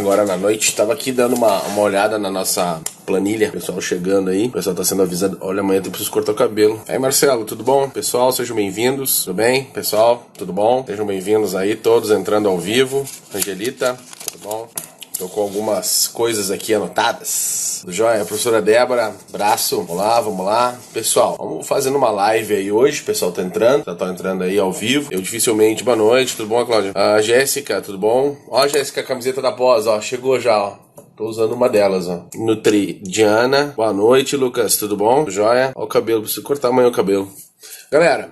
agora na noite. Tava aqui dando uma olhada na nossa planilha. Pessoal chegando aí. O pessoal tá sendo avisado. Olha, amanhã eu preciso cortar o cabelo. Aí, Marcelo, tudo bom? Pessoal, sejam bem-vindos. Tudo bem? Pessoal, tudo bom? Sejam bem-vindos aí, todos entrando ao vivo. Angelita, tudo bom? Tô com algumas coisas aqui anotadas. Joia, professora Débora, braço, vamos lá. Pessoal, vamos fazendo uma live aí hoje, o pessoal tá entrando, já tá entrando aí ao vivo. Eu dificilmente, boa noite, tudo bom, Cláudia? Jéssica, tudo bom? Ó, Jéssica, a camiseta da pós, ó, chegou já, ó. Tô usando uma delas, ó. Diana, boa noite, Lucas, tudo bom? Joia? Ó o cabelo, preciso cortar amanhã o cabelo. Galera,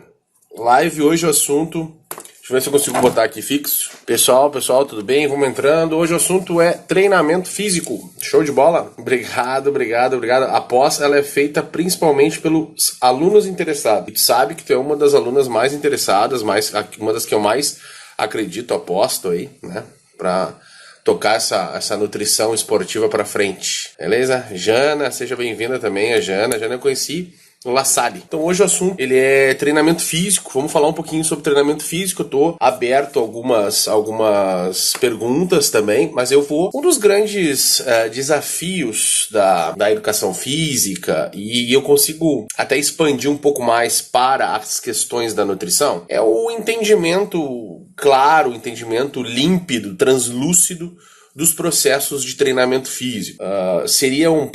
live hoje o assunto... Deixa eu ver se eu consigo botar aqui fixo. Pessoal, tudo bem? Vamos entrando. Hoje o assunto é treinamento físico. Show de bola? Obrigado. A pós, ela é feita principalmente pelos alunos interessados. E tu sabe que tu é uma das alunas mais interessadas, uma das que eu mais acredito, aposto aí, né? Pra tocar essa nutrição esportiva pra frente. Beleza? Jana, seja bem-vinda também, a Jana. Eu conheci La Salle. Então hoje o assunto ele é treinamento físico. Vamos falar um pouquinho sobre treinamento físico. Eu tô aberto a algumas perguntas também, mas eu vou... Um dos grandes desafios da educação física, e eu consigo até expandir um pouco mais para as questões da nutrição, é o entendimento claro, o entendimento límpido, translúcido dos processos de treinamento físico. Seria um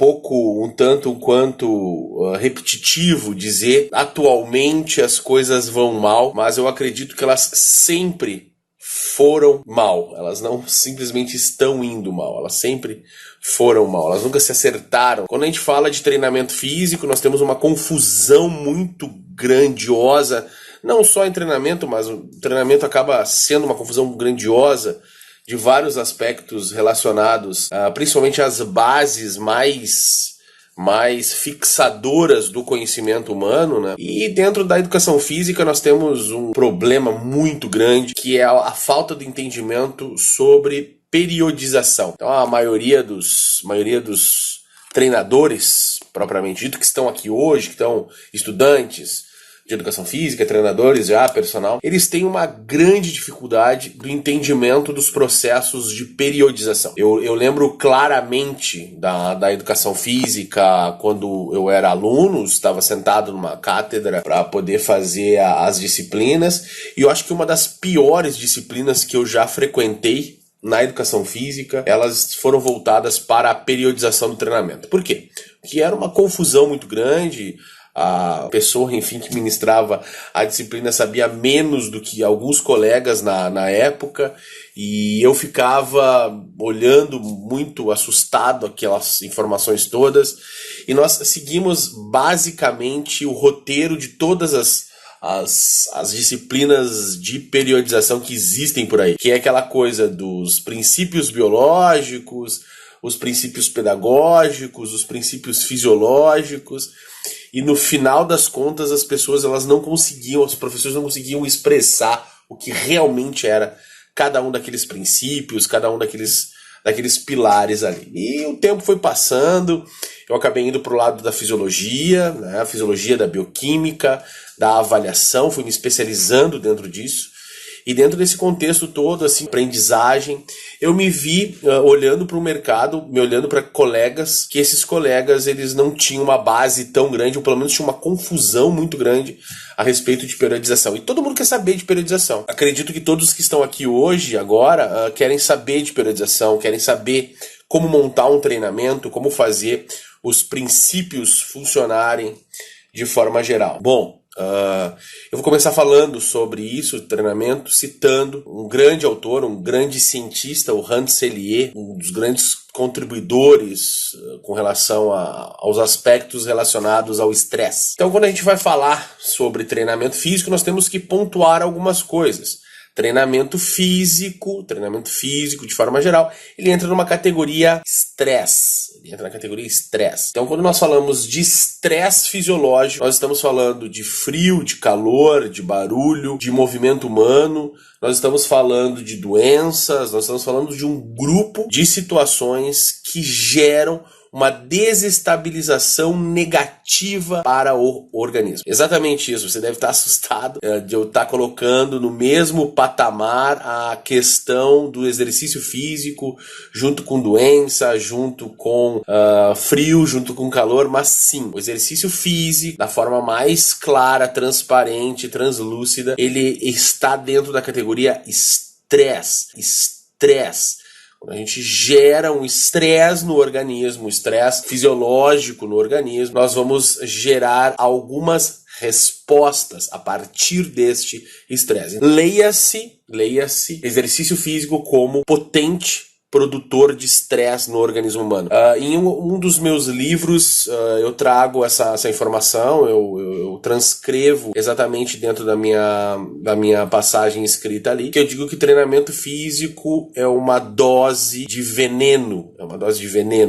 tanto quanto repetitivo dizer atualmente as coisas vão mal, mas eu acredito que elas sempre foram mal. Elas não simplesmente estão indo mal, elas sempre foram mal, elas nunca se acertaram. Quando a gente fala de treinamento físico, nós temos uma confusão muito grandiosa, não só em treinamento, mas o treinamento acaba sendo uma confusão grandiosa de vários aspectos relacionados, principalmente às bases mais fixadoras do conhecimento humano, né? E dentro da educação física nós temos um problema muito grande, que é a falta de entendimento sobre periodização. Então a maioria dos treinadores, propriamente dito, que estão aqui hoje, que estão estudantes de educação física, treinadores já, personal, eles têm uma grande dificuldade do entendimento dos processos de periodização. Eu lembro claramente da educação física quando eu era aluno, estava sentado numa cátedra para poder fazer as disciplinas, e eu acho que uma das piores disciplinas que eu já frequentei na educação física, elas foram voltadas para a periodização do treinamento. Por quê? Porque era uma confusão muito grande. A pessoa, enfim, que ministrava a disciplina sabia menos do que alguns colegas na época, e eu ficava olhando muito assustado aquelas informações todas, e nós seguimos basicamente o roteiro de todas as disciplinas de periodização que existem por aí, que é aquela coisa dos princípios biológicos, os princípios pedagógicos, os princípios fisiológicos. E no final das contas os professores não conseguiam expressar o que realmente era cada um daqueles princípios, cada um daqueles pilares ali. E o tempo foi passando, eu acabei indo para o lado da fisiologia, né, a fisiologia da bioquímica, da avaliação, fui me especializando dentro disso. E dentro desse contexto todo, assim, aprendizagem, eu me vi olhando para o mercado, me olhando para colegas, que esses colegas eles não tinham uma base tão grande, ou pelo menos tinha uma confusão muito grande a respeito de periodização. E todo mundo quer saber de periodização. Acredito que todos que estão aqui hoje, agora, querem saber de periodização, querem saber como montar um treinamento, como fazer os princípios funcionarem de forma geral. Bom, eu vou começar falando sobre isso, treinamento, citando um grande autor, um grande cientista, o Hans Selye, um dos grandes contribuidores com relação aos aspectos relacionados ao estresse. Então, quando a gente vai falar sobre treinamento físico, nós temos que pontuar algumas coisas. Treinamento físico de forma geral, ele entra numa categoria estresse. Então, quando nós falamos de estresse fisiológico, nós estamos falando de frio, de calor, de barulho, de movimento humano, nós estamos falando de doenças, nós estamos falando de um grupo de situações que geram uma desestabilização negativa para o organismo. Exatamente isso, você deve estar assustado de eu estar colocando no mesmo patamar a questão do exercício físico, junto com doença, junto com frio, junto com calor, mas sim, o exercício físico, da forma mais clara, transparente, translúcida, ele está dentro da categoria estresse. Quando a gente gera um estresse no organismo, um estresse fisiológico no organismo, nós vamos gerar algumas respostas a partir deste estresse. Leia-se exercício físico como potente produtor de estresse no organismo humano. Em um dos meus livros eu trago essa informação, eu transcrevo exatamente dentro da minha passagem escrita ali, que eu digo que treinamento físico é uma dose de veneno,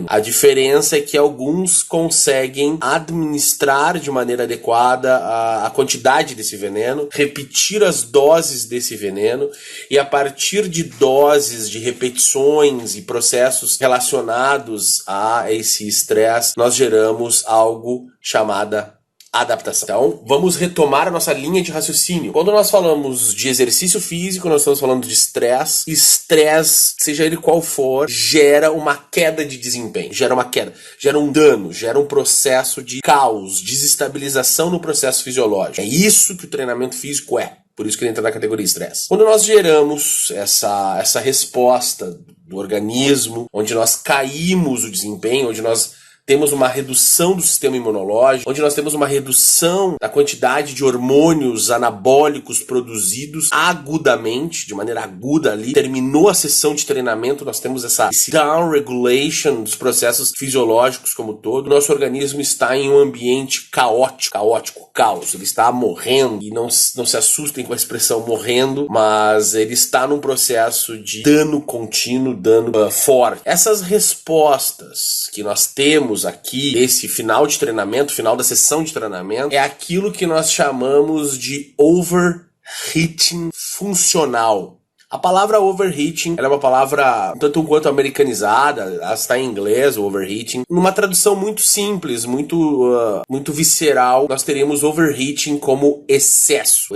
A diferença é que alguns conseguem administrar de maneira adequada a quantidade desse veneno, repetir as doses desse veneno, e a partir de doses, de repetições e processos relacionados a esse estresse, nós geramos algo chamada adaptação. Então, vamos retomar a nossa linha de raciocínio. Quando nós falamos de exercício físico, nós estamos falando de estresse. Estresse, seja ele qual for, gera uma queda de desempenho, gera um dano, gera um processo de caos, desestabilização no processo fisiológico. É isso que o treinamento físico é. Por isso que ele entra na categoria estresse. Quando nós geramos essa resposta do organismo, onde nós caímos o desempenho, onde nós temos uma redução do sistema imunológico, onde nós temos uma redução da quantidade de hormônios anabólicos produzidos agudamente, de maneira aguda ali. Terminou a sessão de treinamento, nós temos esse down regulation dos processos fisiológicos como todo. Nosso organismo está em um ambiente caótico, caos. Ele está morrendo, e não se assustem com a expressão morrendo, mas ele está num processo de dano contínuo, dano forte. Essas respostas que nós temos aqui, esse final de treinamento, final da sessão de treinamento, é aquilo que nós chamamos de overheating funcional. A palavra overheating ela é uma palavra tanto quanto americanizada, ela está em inglês, overheating. Numa tradução muito simples, muito visceral, nós teríamos overheating como excesso.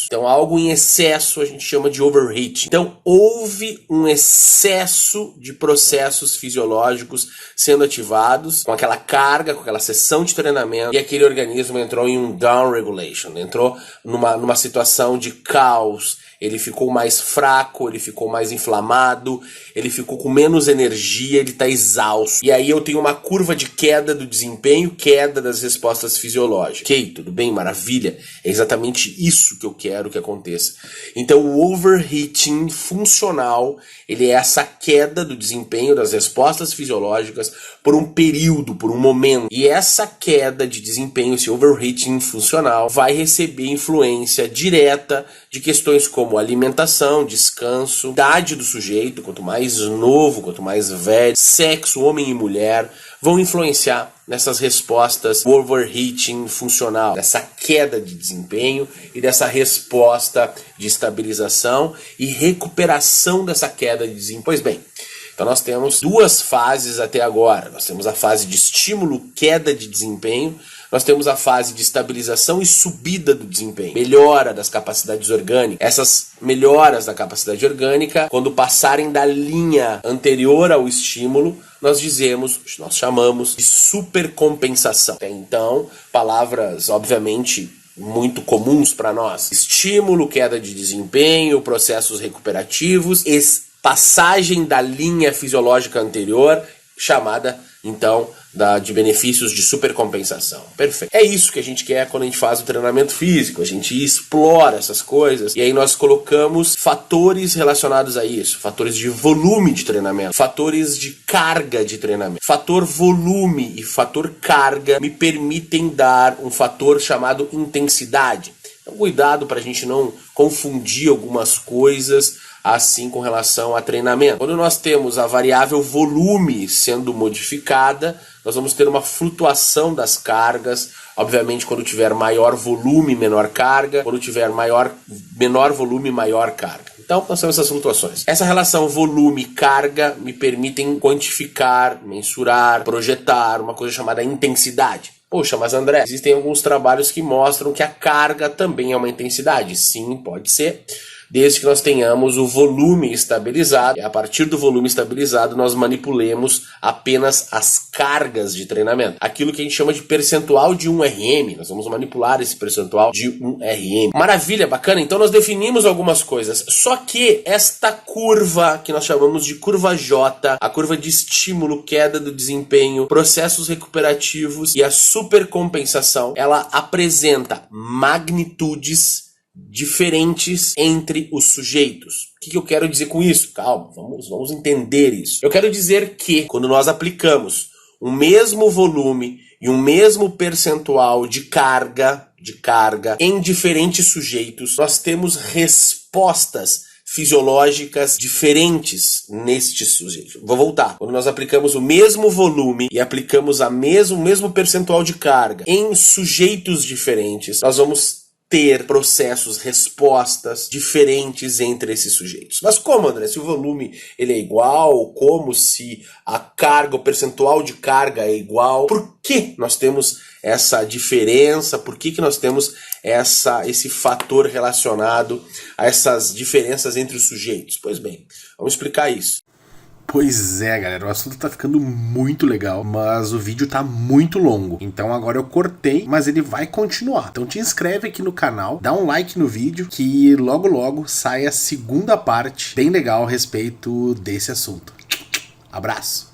Então algo em excesso a gente chama de overheating. Então houve um excesso de processos fisiológicos sendo ativados com aquela carga, com aquela sessão de treinamento, e aquele organismo entrou em um down regulation, entrou numa situação de caos. Ele ficou mais fraco, ele ficou mais inflamado, ele ficou com menos energia, ele está exausto. E aí eu tenho uma curva de queda do desempenho, queda das respostas fisiológicas. Ok, tudo bem, maravilha. É exatamente isso que eu quero que aconteça. Então o overheating funcional, ele é essa queda do desempenho das respostas fisiológicas por um período, por um momento. E essa queda de desempenho, esse overheating funcional, vai receber influência direta de questões como alimentação, descanso, idade do sujeito, quanto mais novo, quanto mais velho, sexo, homem e mulher, vão influenciar nessas respostas overheating funcional, dessa queda de desempenho e dessa resposta de estabilização e recuperação dessa queda de desempenho. Pois bem, então nós temos duas fases até agora. Nós temos a fase de estímulo, queda de desempenho. Nós temos a fase de estabilização e subida do desempenho, melhora das capacidades orgânicas. Essas melhoras da capacidade orgânica, quando passarem da linha anterior ao estímulo, nós chamamos de supercompensação. Então, palavras, obviamente, muito comuns para nós. Estímulo, queda de desempenho, processos recuperativos, passagem da linha fisiológica anterior, chamada, então, de benefícios de supercompensação. Perfeito. É isso que a gente quer quando a gente faz o treinamento físico. A gente explora essas coisas e aí nós colocamos fatores relacionados a isso. Fatores de volume de treinamento, fatores de carga de treinamento. Fator volume e fator carga me permitem dar um fator chamado intensidade. Então, cuidado para a gente não confundir algumas coisas assim com relação a treinamento. Quando nós temos a variável volume sendo modificada, nós vamos ter uma flutuação das cargas. Obviamente, quando tiver maior volume, menor carga. Quando tiver menor volume, maior carga. Então, nós temos essas flutuações. Essa relação volume-carga me permitem quantificar, mensurar, projetar uma coisa chamada intensidade. Poxa, mas André, existem alguns trabalhos que mostram que a carga também é uma intensidade. Sim, pode ser, desde que nós tenhamos o volume estabilizado. E a partir do volume estabilizado, nós manipulemos apenas as cargas de treinamento. Aquilo que a gente chama de percentual de 1RM. Nós vamos manipular esse percentual de 1RM. Maravilha, bacana. Então nós definimos algumas coisas. Só que esta curva, que nós chamamos de curva J, a curva de estímulo, queda do desempenho, processos recuperativos e a supercompensação, ela apresenta magnitudes diferentes entre os sujeitos. O que eu quero dizer com isso? Calma, vamos entender isso. Eu quero dizer que quando nós aplicamos o mesmo volume e o mesmo percentual de carga em diferentes sujeitos, nós temos respostas fisiológicas diferentes nestes sujeitos. Vou voltar. Quando nós aplicamos o mesmo volume e aplicamos o mesmo percentual de carga em sujeitos diferentes, nós vamos ter processos, respostas diferentes entre esses sujeitos. Mas como, André? Se o volume ele é igual, como se a carga, o percentual de carga é igual? Por que nós temos essa diferença? Por que nós temos esse fator relacionado a essas diferenças entre os sujeitos? Pois bem, vamos explicar isso. Pois é, galera, o assunto tá ficando muito legal, mas o vídeo tá muito longo. Então agora eu cortei, mas ele vai continuar. Então te inscreve aqui no canal, dá um like no vídeo, que logo logo sai a segunda parte bem legal a respeito desse assunto. Abraço!